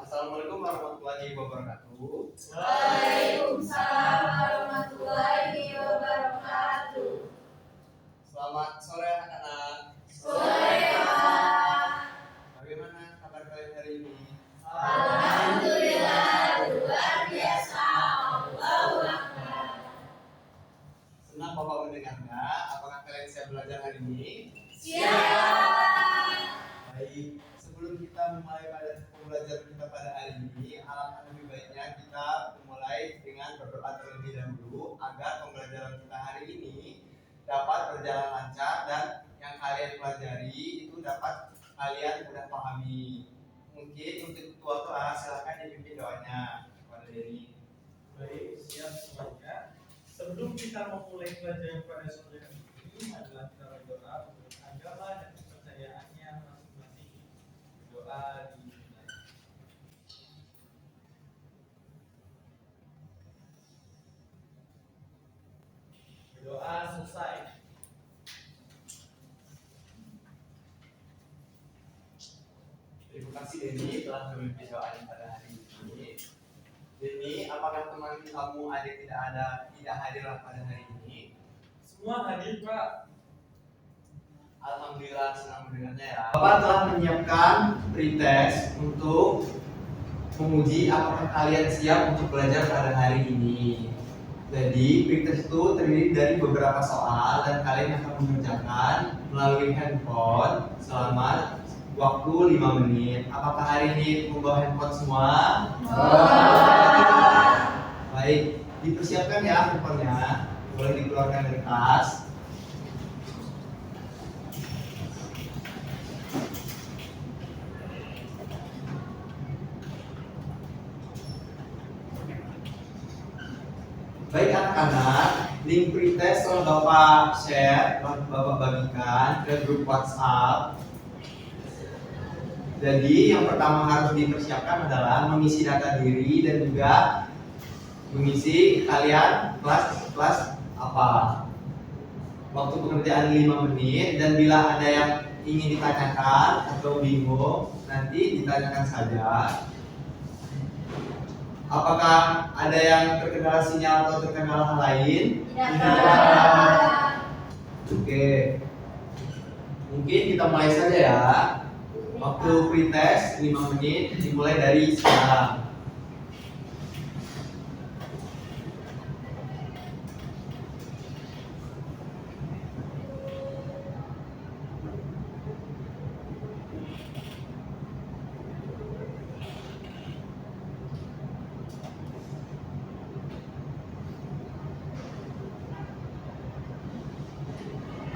Assalamualaikum warahmatullahi wabarakatuh. Waalaikumsalam warahmatullahi wabarakatuh. Selamat sore anak-anak. Sore Pak. Bagaimana kabar kalian hari ini? Alhamdulillah luar biasa. Allahu Akbar. Senang Bapak mendengarnya. Apakah kalian siap belajar hari ini? Siap. Baik. Sebelum kita memulai pembelajaran kita pada hari ini, alangkah lebih baiknya kita memulai dengan berdoa terlebih dahulu agar pembelajaran kita hari ini dapat berjalan lancar dan yang kalian pelajari itu dapat kalian mudah pahami. Mungkin untuk ketua kelas silakan dipimpin doanya kepada Denny. Baik, siap semuanya. Sebelum kita memulai pelajaran pada sore hari ini adalah kita berdoa untuk agama dan kepercayaannya masing-masing. Doa dimulai. Doa selesai. Terima kasih Denny telah memimpin doanya pada hari ini. Denny, apakah teman kamu ada tidak hadirlah pada hari ini? Semua hadir, Pak. Alhamdulillah senang mendengarnya ya. Bapak telah menyiapkan pretest untuk menguji apakah kalian siap untuk belajar pada hari ini. Jadi pretest itu terdiri dari beberapa soal dan kalian akan mengerjakan melalui handphone selama waktu 5 menit. Apakah hari ini membawa handphone semua? Baik, dipersiapkan ya handphonenya. Boleh dikeluarkan dari tas. Baik anak-anak, link pretest telah Bapak share, Bapak bagikan ke grup WhatsApp. Jadi yang pertama harus dipersiapkan adalah mengisi data diri dan juga mengisi kalian kelas apa. Waktu pekerjaan 5 menit dan bila ada yang ingin ditanyakan atau bingung nanti ditanyakan saja. Apakah ada yang terkendala sinyal atau terkendala hal lain? Tidak. Oke. Mungkin kita mulai saja ya. Waktu pretest 5 menit dimulai dari sekarang.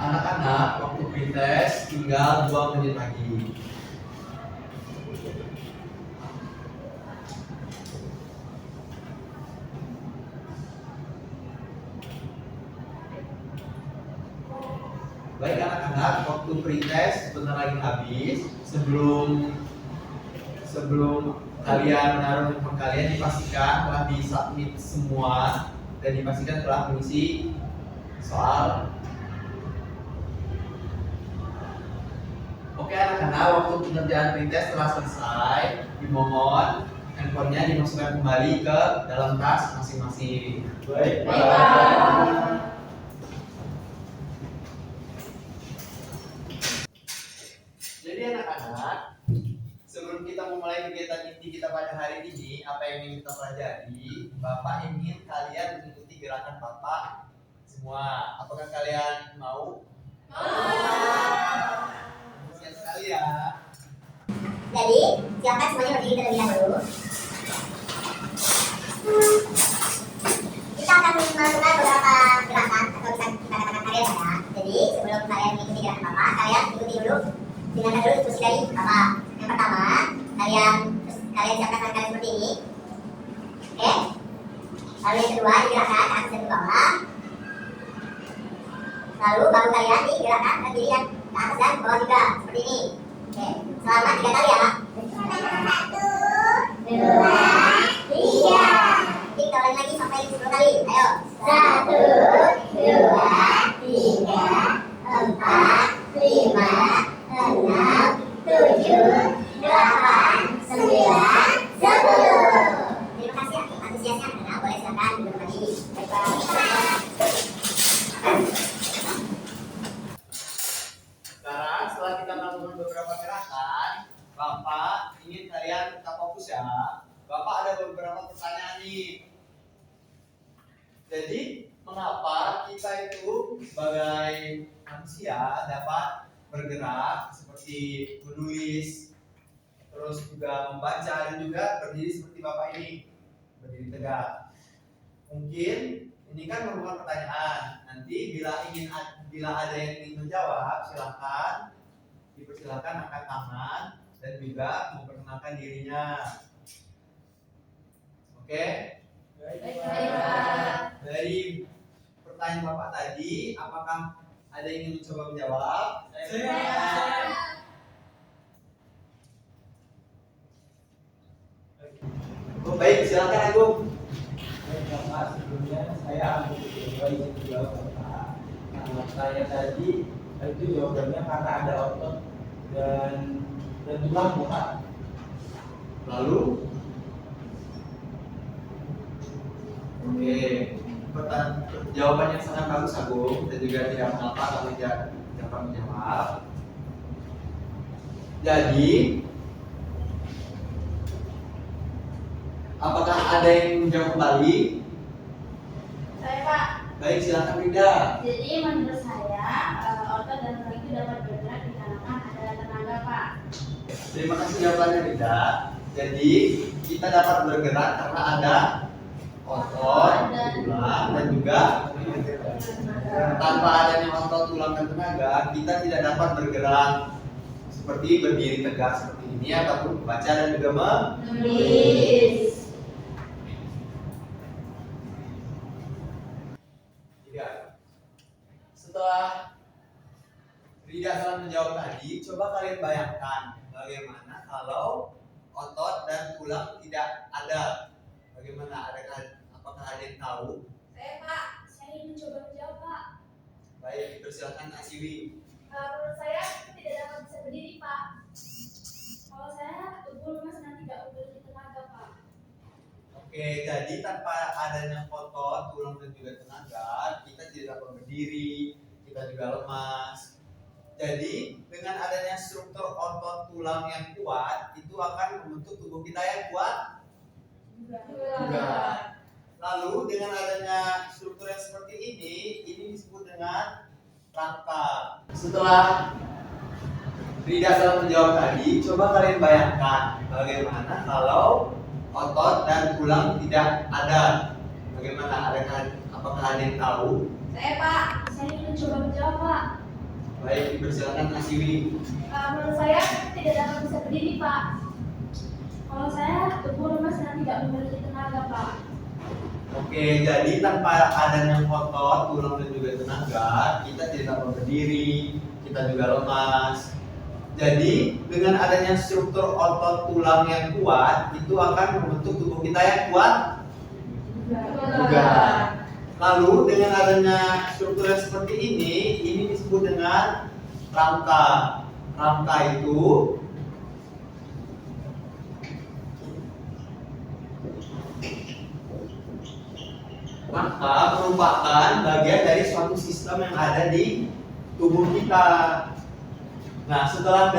Anak-anak, waktu pretest tinggal 2 menit lagi. Baik anak-anak, waktu pretest sebentar lagi habis. Sebelum kalian menaruh handphone kalian dipastikan telah disubmit semua dan dipastikan telah mengisi soal. Oke anak-anak, waktu pengerjaan pretest telah selesai. Dimohon handphonenya dimasukkan kembali ke dalam tas masing-masing. Baik, Pak. Jadi anak-anak, sebelum kita memulai kegiatan inti kita pada hari ini, apa yang ingin kita pelajari, Bapak ingin kalian mengikuti gerakan Bapak semua. Apakah kalian mau? Siap sekali ya. Jadi, silakan semuanya berdiri terlebih dahulu. Kita akan melakukan beberapa gerakan atau bisa kita katakan karya ya. Jadi, sebelum kalian mengikuti gerakan Bapak, kalian ikuti dulu dengarkan dulu instruksi dari Bapak. Yang pertama, kalian siapkan tangan kalian seperti ini. Oke. Lalu yang kedua, digerakkan ke atas dan ke bawah. Lalu bahu kalian digerakkan ke kiri dan ke atas dan ke bawah juga seperti ini. Oke, selama 3 kali ya. 1, 2, 3. Kita ulangi lagi sampai 10 kali. Ayo. 1, 2, 3, 4, 5, 6, 7, 8, 9, 10. manusia dapat bergerak seperti menulis, terus juga membaca, dan juga berdiri seperti Bapak ini, berdiri tegak. Mungkin ini kan merupakan pertanyaan. Nanti bila ada yang ingin menjawab, dipersilakan angkat tangan dan juga memperkenalkan dirinya. Oke? Baik, Pak. Dari pertanyaan Bapak tadi, apakah ada yang ingin mencoba menjawab? Oh, baik, silakan Agung. Baik, Bapak, sebelumnya saya ambil izin jawab Bapak. Nah, saya tadi itu jawabannya karena ada otot dan tulang, Bapak. Lalu, oke, jawabannya sangat bagus Agung, dan juga tidak mengapa kalau tidak dapat menjawab. Jadi, apakah ada yang menjawab kembali? Saya, Pak. Baik, silakan Rida. Jadi menurut saya otot dan tulang itu dapat bergerak dikarenakan ada tenaga, Pak. Terima kasih jawabannya Rida. Jadi kita dapat bergerak karena ada otot, tulang, dan juga tanpa adanya otot, tulang, dan tenaga kita tidak dapat bergerak seperti berdiri tegak seperti ini ataupun membaca dan juga Menulis. Setelah Rida salah menjawab tadi, coba kalian bayangkan bagaimana kalau otot dan tulang tidak ada. Bagaimana? Apakah ada yang tahu? Saya, Pak. Saya ingin coba menjawab, Pak. Baik, dipersilakan Asiwi. Menurut saya tidak dapat bisa berdiri, Pak. Kalau saya tubuh lemas nanti tidak memiliki tenaga, Pak. Oke, jadi tanpa adanya otot, tulang, dan juga tenaga, kita tidak dapat berdiri, kita juga lemas. Jadi dengan adanya struktur otot tulang yang kuat, itu akan membentuk tubuh kita yang kuat juga. Lalu dengan adanya struktur yang seperti ini disebut dengan rangka. Setelah Rida salah menjawab tadi, coba kalian bayangkan bagaimana kalau otot dan tulang tidak ada. Bagaimana? Apakah ada yang tahu? Saya, Pak. Saya ingin coba menjawab, Pak. Baik, dipersilakan Asiwi. Menurut saya tidak dapat bisa berdiri, Pak. Kalau saya tubuh lemas dan tidak memiliki tenaga, Pak. Oke, jadi tanpa adanya otot, tulang, dan juga tenaga, kita tidak dapat berdiri, kita juga lemas. Jadi dengan adanya struktur otot tulang yang kuat, itu akan membentuk tubuh kita yang kuat juga. Lalu dengan adanya struktur yang seperti ini disebut dengan rangka. Rangka itu merupakan bagian dari suatu sistem yang ada di tubuh kita. Nah, setelah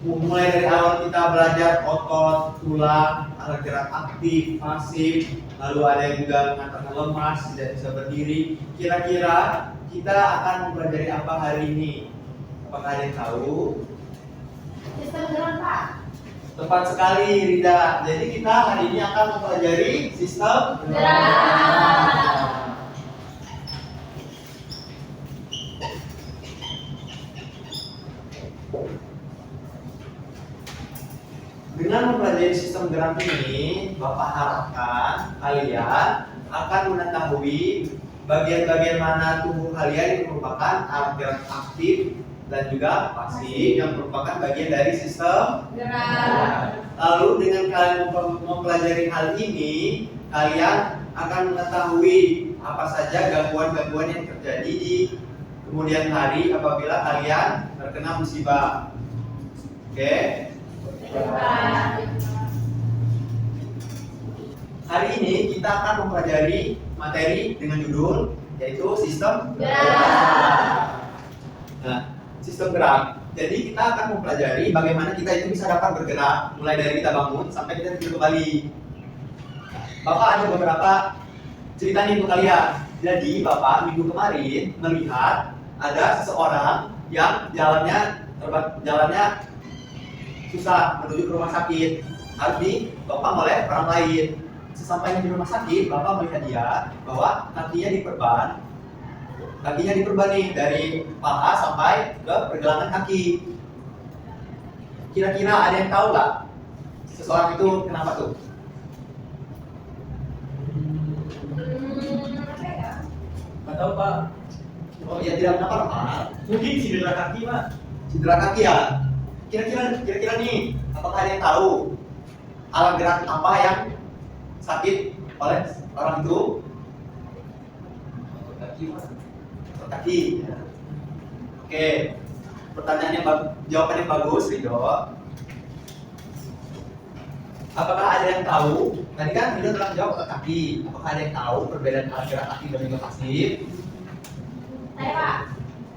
mulai dari awal kita belajar otot, tulang, alat gerak aktif, pasif, lalu ada yang juga mengatakan lemas, tidak bisa berdiri. Kira-kira kita akan mempelajari apa hari ini? Apakah ada yang tahu? Sistem gerak, Pak. Tepat sekali, Rida. Jadi kita hari ini akan mempelajari sistem Gerak. Dengan mempelajari sistem gerak ini, Bapak harapkan kalian akan mengetahui bagian-bagian mana tubuh kalian yang merupakan alat gerak aktif dan juga pasif yang merupakan bagian dari sistem Gerak. Lalu dengan kalian mempelajari hal ini, kalian akan mengetahui apa saja gangguan-gangguan yang terjadi di kemudian hari apabila kalian terkena musibah. Oke? Hari ini kita akan mempelajari materi dengan judul yaitu sistem Gerak. Nah, sistem gerak. Jadi kita akan mempelajari bagaimana kita itu bisa dapat bergerak mulai dari kita bangun sampai kita tidur kembali. Bapak ada beberapa cerita nih untuk kalian. Jadi Bapak minggu kemarin melihat ada seseorang yang jalannya susah menuju ke rumah sakit, harus ditopang oleh orang lain. Sesampainya di rumah sakit, bapak melihat dia bahwa kakinya diperban nih dari paha sampai ke pergelangan kaki. Kira-kira ada yang tahu nggak seseorang itu kenapa tuh? Apa ya? Nggak tahu Pak. Oh ya, tidak kenapa. Mungkin cedera kaki, Pak. Cedera kaki ya. Kira-kira nih, apakah ada yang tahu alat gerak apa yang sakit oleh orang itu? Kaki Pak. Kaki. Ya. Oke, pertanyaannya jawabannya bagus, Ridho. Apakah ada yang tahu? Tadi kan Ridho telah jawab otot kaki. Apakah ada yang tahu perbedaan alat gerak aktif dan juga pasif? Saya Pak,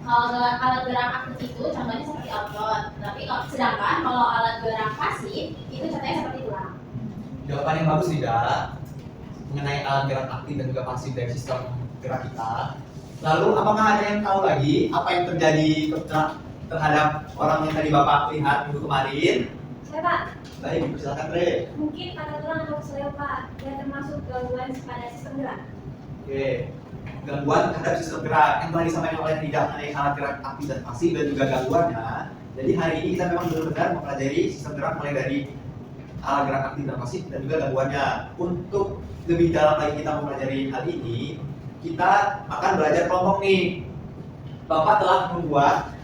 kalau alat gerak aktif itu contohnya seperti otot, tapi sedangkan kalau alat gerak pasif itu contohnya seperti tulang. Jawaban yang bagus tidak mengenai alat gerak aktif dan juga pasif dari sistem gerak kita. Lalu apakah ada yang tahu lagi apa yang terjadi terhadap orang yang tadi Bapak lihat minggu kemarin? Saya Pak, Baik, silakan Re. mungkin pada tulang atau keseleo Pak, yang termasuk gangguan pada sistem gerak. Oke, gangguan terhadap sistem gerak yang telah disampaikan oleh Rida mengenai alat gerak aktif dan pasif dan juga gangguannya. Jadi hari ini kita memang benar-benar mempelajari sistem gerak mulai dari alat gerak aktif dan pasif dan juga gangguannya. Untuk lebih dalam lagi kita mempelajari hal ini, kita akan belajar kelompok nih. Bapak telah membuat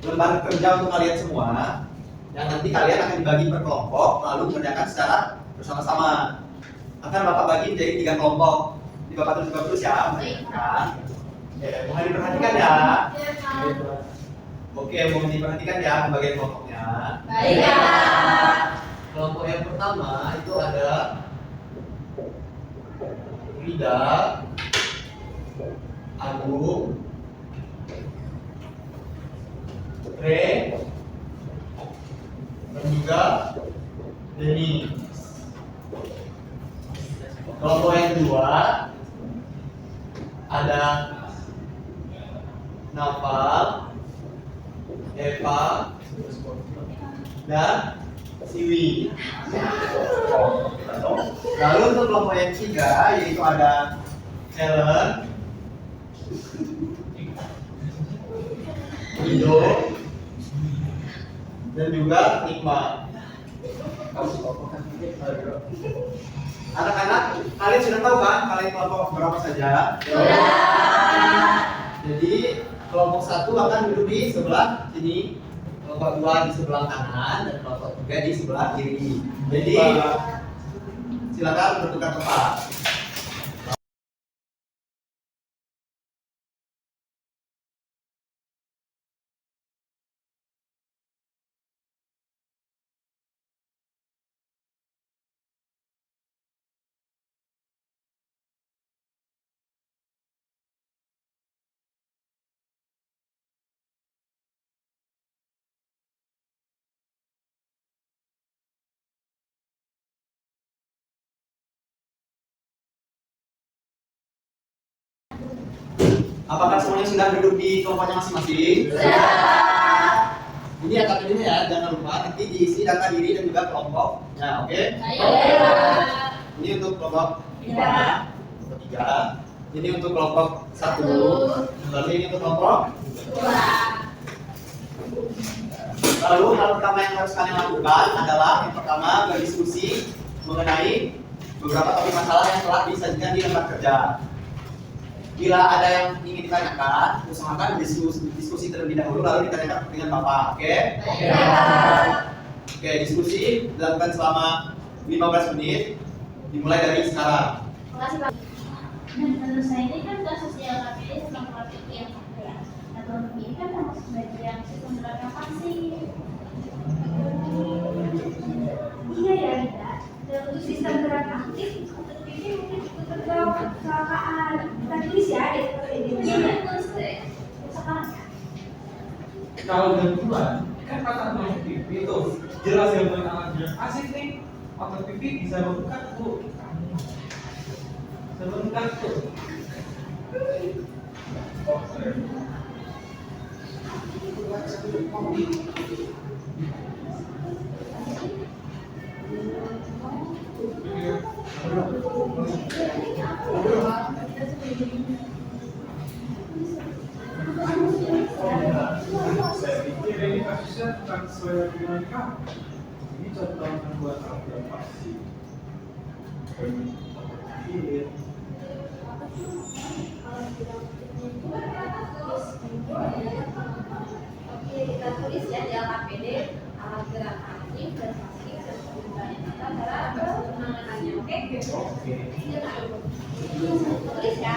lembar kerja untuk kalian semua yang nanti kalian akan dibagi per kelompok lalu mengerjakan secara bersama-sama. Akan Bapak bagi menjadi 3 kelompok. Di Bapak terus ya, mengerjakan. Oke, mohon diperhatikan ya. Ya Pak. Oke, mohon diperhatikan ya pembagian kelompoknya. Baik Pak. Kelompok yang pertama itu ada Rida, Agung, Re, dan juga Denny. Kelompok yang kedua ada Naval, Eva, dan Siwi. Lalu untuk kelompok yang ketiga yaitu ada Helen, Indo, dan juga Nikma. Anak-anak, kalian sudah tahu kan kalian kelompok berapa saja? Jadi kelompok 1 akan duduk di sebelah sini, kelompok 2 di sebelah kanan, dan kelompok 3 di sebelah kiri. Jadi silakan bertukar tempat. Apakah semuanya sudah duduk di kelompoknya masing-masing? Ini ya katanya ya, jangan lupa nanti diisi data diri dan juga kelompoknya, oke? Ini untuk kelompok 3, ini untuk kelompok 1, lalu ini untuk kelompok 2. Lalu hal pertama yang harus kalian lakukan adalah yang pertama berdiskusi mengenai beberapa topik masalah yang telah disajikan di lembar kerja. Bila ada yang ingin ditanyakan, usahakan diskusi terlebih dahulu lalu ditanyakan dengan Bapak, oke? Oke, diskusi dilakukan selama 15 menit, dimulai dari sekarang. Makasih Pak. Menurut saya ini kan kasus yang KPI tentang praktik yang ya. Nah, kalau ini kan termasuk bagian sistem gerak yang pasif. Iya ya Rita. Dan untuk sistem gerak aktif, untuk ini mungkin terjauh kecelakaan. Kita tulis ya, Iya, tulis deh. Sekarang ya. Kalau gangguan, kan patah tulang pipi itu jelas gangguan alat gerak pasif nih. Otot pipi bisa bengkak tuh. Bisa bengkak tuh. Saya pikir ini kasusnya bukan sesuai dengan kamu. Ini contoh buat observasi. Pikir. Oke, kita tulis ya di APD alat gerak aktif dan pasif dan penggunaan kita adalah penanganannya. Oke? Tulis ya.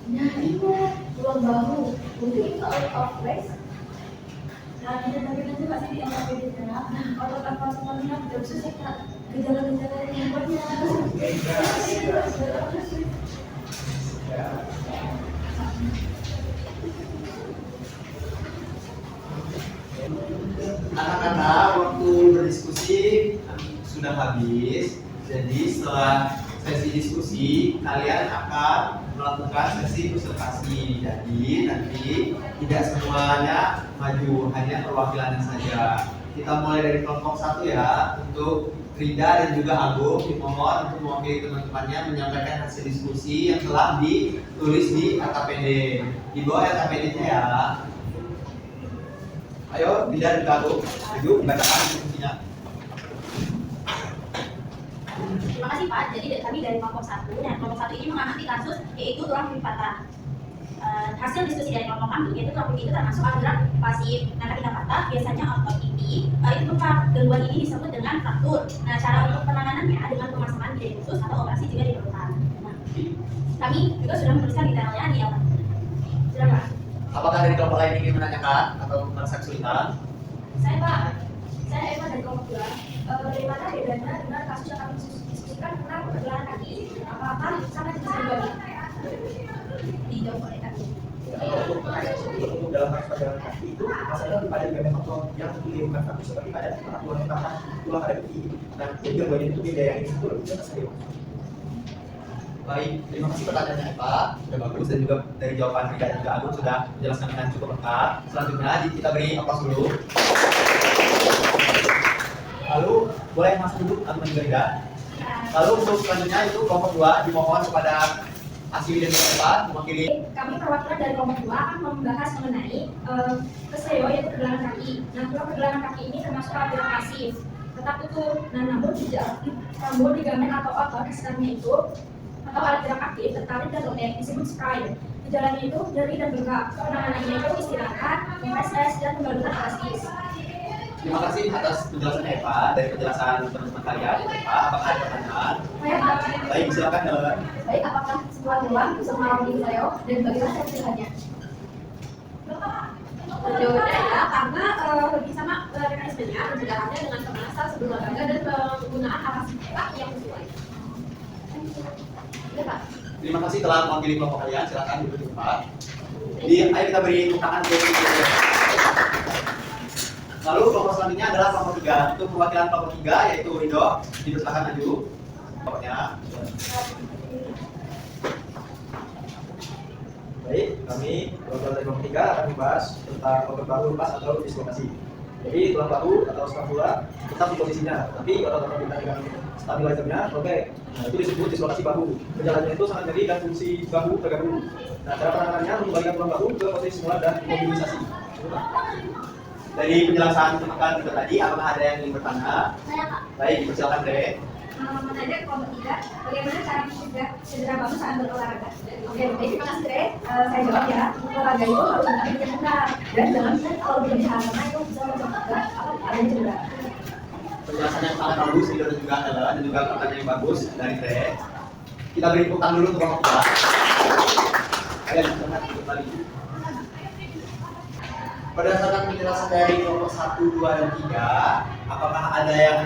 Nah, iya, tulang bahu. Mungkin itu out of place. Nah, kita nanti pasti di APD gerak. Nah, otot apa semuanya tidak bisa kita gejala-gejala yang banyak. Anak-anak, waktu berdiskusi sudah habis. Jadi setelah sesi diskusi, kalian akan melakukan sesi observasi. Jadi nanti tidak semuanya maju, hanya perwakilannya saja. Kita mulai dari kelompok 1 ya. Untuk Rida dan juga Agung dimohon untuk mewakili teman-temannya menyampaikan hasil diskusi yang telah ditulis di LKPD. Di bawah LKPD-nya ya. Ayo, Rida dan Agung, maju bacakan diskusinya. Terima kasih Pak. Jadi kami dari kelompok 1. Nah, kelompok 1 ini mengamati kasus yaitu tulang pipi patah. Hasil diskusi dari kelompok kami yaitu tulang pipi itu termasuk alat gerak pasif. Nah, ketika patah biasanya otot pipi itu bengkak. Gangguan ini disebut dengan fraktur. Nah, cara untuk penanganannya dengan pemasangan bidet khusus atau operasi jika diperlukan. Nah, kami juga sudah menuliskan detailnya di atas. Sudah Pak. Apakah dari kelompok lain ingin menanyakan atau merasa kesulitan? Saya Pak. Saya Eva dari kelompok 2. Bagaimana bedanya dengan kasus yang kami diskusikan tentang pergelangan kaki? Apakah sama jenis gangguan? Dijawab oleh kami. Untuk dalam kasus perjalanan kaki itu masalahnya pada ligamen otot yang bukan kaku seperti pada tulang utama tulang pada kaki. Nah, jadi gangguan itu beda yang itu lebih jelas saya. Baik, terima kasih pertanyaannya Eva, sudah bagus dan juga dari jawaban Rida dan juga Agung sudah menjelaskan dengan cukup lengkap. Selanjutnya kita beri aplaus dulu. Lalu boleh masuk dulu teman juga Rida. Lalu untuk selanjutnya itu kelompok 2 dimohon kepada Asiwi dan Eva mewakili. Kami perwakilan dari kelompok 2 akan membahas mengenai keseo yaitu pergelangan kaki. Nah, pergelangan kaki ini termasuk alat gerak pasif, tetap tutup. Nah, namun ligamen atau otot di sekitarnya itu atau alat gerak aktif tertarik dan lembek disebut sprain. Gejalanya itu nyeri dan bengkak. Penanganannya itu istirahat, mempresses dan pembalutan elastis. Terima kasih atas penjelasan Eva dari penjelasan teman-teman kalian. Eva, apakah ada pertanyaan? Baik, silakan. Baik, apakah semua ruang bisa melalui Leo dan bagaimana hasilnya? Jawabannya ya, karena lebih sama mekanismenya pencegahannya dengan pemanasan sebelum olahraga dan penggunaan alas kaki yang sesuai. Ya, Pak. Terima kasih telah mewakili kelompok kalian. Silakan duduk di tempat. Ayo kita beri tepuk tangan untuk lalu kelompok selanjutnya adalah kelompok 3. Untuk perwakilan kelompok 3 yaitu Rido, silakan maju. Kelompoknya. Baik, kami perwakilan dari kelompok 3 akan membahas tentang otot bahu lepas atau dislokasi. Jadi tulang bahu atau scapula tetap di posisinya, tapi otot-otot kita dengan stabilizernya oke. Nah, itu disebut dislokasi bahu. Gejalanya itu sangat nyeri dan fungsi bahu terganggu. Nah, cara penanganannya mengembalikan tulang bahu ke posisi semula dan mobilisasi. Dari penjelasan teman-teman juga tadi, apakah ada yang ingin bertanya? Saya, Pak. Baik, dipersilakan Dre. Menanyakan kelompok 3, bagaimana cara mencegah cedera bahu saat berolahraga? Oke, baik, terima kasih Dre. Saya jawab ya, olahraga itu harus dengan yang benar dan jangan kalau berlebihan karena itu bisa mencegah adanya cedera. Penjelasan yang sangat bagus, Rido dan juga Ella, dan juga pertanyaan yang bagus dari Dre. Kita beri tepuk tangan dulu untuk kelompok 2. Ayo, silakan kembali. Berdasarkan penjelasan dari kelompok 1, 2, dan 3, apakah ada yang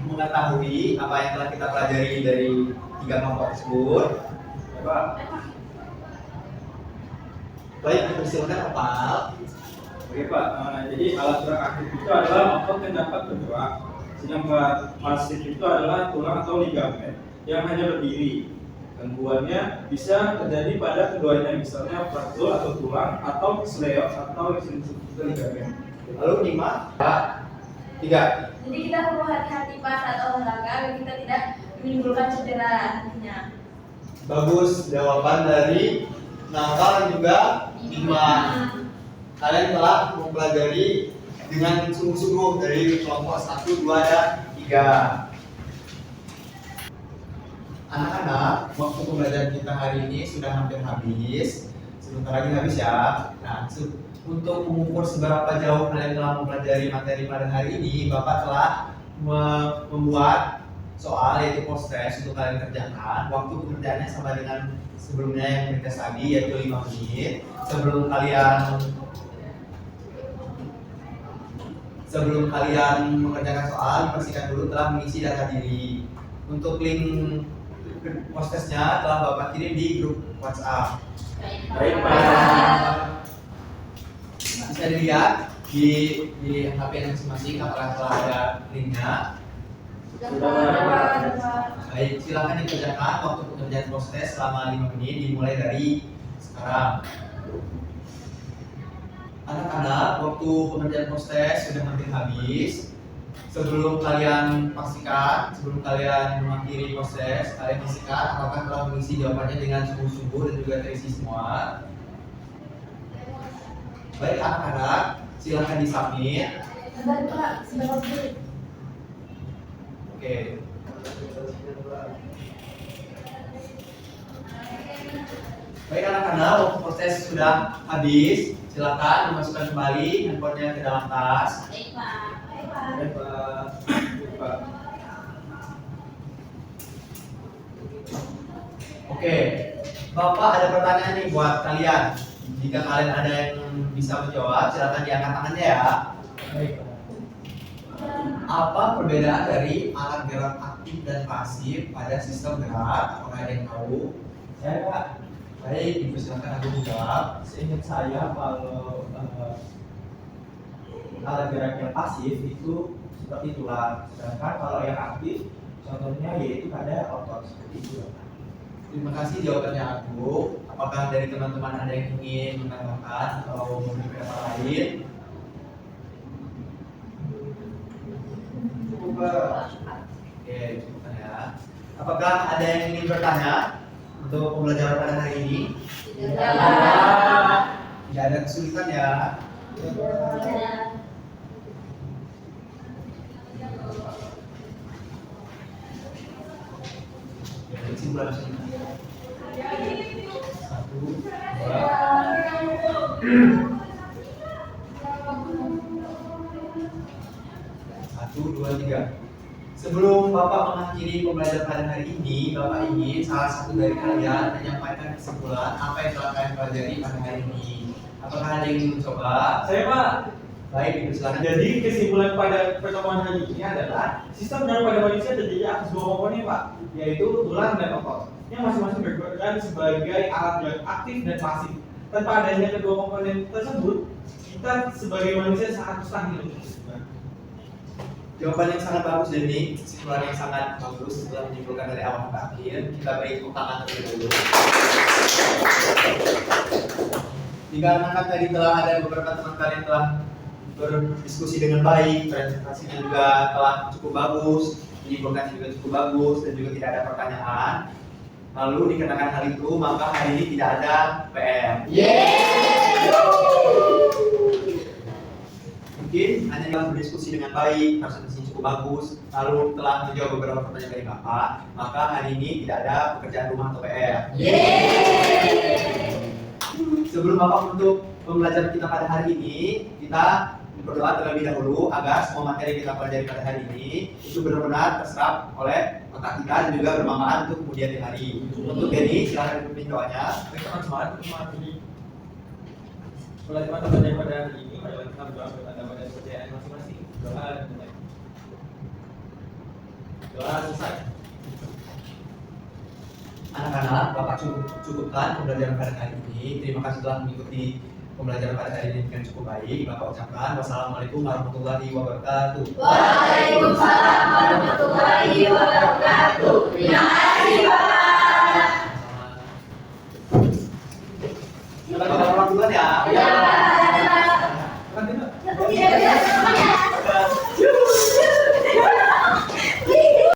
mengetahui apa yang telah kita pelajari dari 3 kelompok tersebut? Pak, Baik, dipersilakan Opal. Oke Pak, jadi alat gerak aktif itu adalah otot yang dapat bergerak. Sedangkan pasif itu adalah tulang atau ligamen yang hanya berdiri. Gangguannya bisa terjadi pada keduanya, misalnya fraktur atau tulang, atau kesleo atau ligamen. Lalu 5, 4, 3. Jadi kita perlu hati-hati pas saat olahraga agar kita tidak menimbulkan cedera nantinya. Bagus, jawaban dari Nakal dan juga Iman. Kalian telah mempelajari dengan sungguh-sungguh dari kelompok 1, 2, dan 3. Anak-anak, waktu pembelajaran kita hari ini sudah hampir habis. Sebentar lagi habis ya. Nah, untuk mengukur seberapa jauh kalian telah mempelajari materi pada hari ini, Bapak telah membuat soal yaitu post test untuk kalian kerjakan. Waktu pengerjaannya sama dengan sebelumnya yang kita tadi, yaitu 5 menit. Sebelum kalian mengerjakan soal, dipastikan dulu telah mengisi data diri. Untuk link post testnya telah Bapak kirim di grup WhatsApp. Baik Pak. Bisa dilihat di HP masing-masing apakah telah ada linknya. Baik, silakan dikerjakan waktu pekerjaan post test selama 5 menit dimulai dari sekarang. Anak-anak, waktu pengerjaan post test sudah hampir habis. Sebelum kalian mengakhiri post test, kalian pastikan apakah telah mengisi jawabannya dengan sungguh-sungguh dan juga terisi semua. Baik anak-anak, silakan disubmit. Oke. Baik anak-anak, waktu proses sudah habis, silakan memasukkan kembali handphonenya ke dalam tas. Baik Pak. Baik Pak. Baik Pak. Oke, Bapak ada pertanyaan nih buat kalian. Jika kalian ada yang bisa menjawab, silakan diangkat tangannya ya. Baik Pak. Apa perbedaan dari alat gerak aktif dan pasif pada sistem gerak? Apakah ada yang tahu? Saya Pak, Baik, dipersilakan aku menjawab. seingat saya kalau alat gerak yang pasif itu seperti tulang, sedangkan kalau yang aktif contohnya yaitu pada otot seperti itu. Terima kasih jawabannya aku. Apakah dari teman-teman ada yang ingin menambahkan atau memberi pendapat lain? Cukup Pak. Oke, cukupkan ya. Apakah ada yang ingin bertanya untuk pembelajaran pada hari ini? Tidak ada kesulitan ya. Kesimpulan selanjutnya. 1, 2, 3. Sebelum Bapak mengakhiri pembelajaran pada hari ini, Bapak ingin salah satu dari kalian menyampaikan kesimpulan apa yang telah kalian pelajari pada hari ini. Apakah ada yang ingin mencoba? Saya Pak. Baik, dipersilakan. Jadi kesimpulan pada pertemuan hari ini adalah sistem gerak pada manusia terdiri atas 2 komponen Pak, yaitu tulang dan otot, yang masing-masing berperan sebagai alat gerak aktif dan pasif. Tanpa adanya kedua komponen tersebut, kita sebagai manusia sangat mustahil untuk bergerak. Jawaban yang sangat bagus dan ini kesimpulan yang sangat bagus setelah menyimpulkan dari awal ke akhir. Kita beri tepuk tangan terlebih dahulu. Dikarenakan tadi telah ada beberapa teman kalian telah berdiskusi dengan baik, presentasinya juga telah cukup bagus, menyimpulkan juga cukup bagus dan juga tidak ada pertanyaan. Lalu dikarenakan hal itu maka hari ini tidak ada PR. Mungkin hanya telah berdiskusi dengan baik, presentasinya cukup bagus, lalu telah menjawab beberapa pertanyaan dari Bapak, maka hari ini tidak ada pekerjaan rumah atau PR. Sebelum Bapak menutup pembelajaran kita pada hari ini, kita berdoa terlebih dahulu agar semua materi yang kita pelajari pada hari ini itu benar-benar terserap oleh otak kita dan juga bermanfaat untuk kemudian hari. Untuk Denny, silahkan dipimpin doanya. Baik teman-teman, ini pelajaran terjadi pada hari ini adalah kita berdoa kepada pada kepercayaan masing-masing. Doa dan mulai. Doa selesai. Anak-anak, Bapak cukupkan pembelajaran pada hari ini. Terima kasih telah mengikuti pembelajaran pada hari ini dengan cukup baik. Bapak ucapkan wassalamualaikum warahmatullahi wabarakatuh. Waalaikumsalam warahmatullahi wabarakatuh. Terima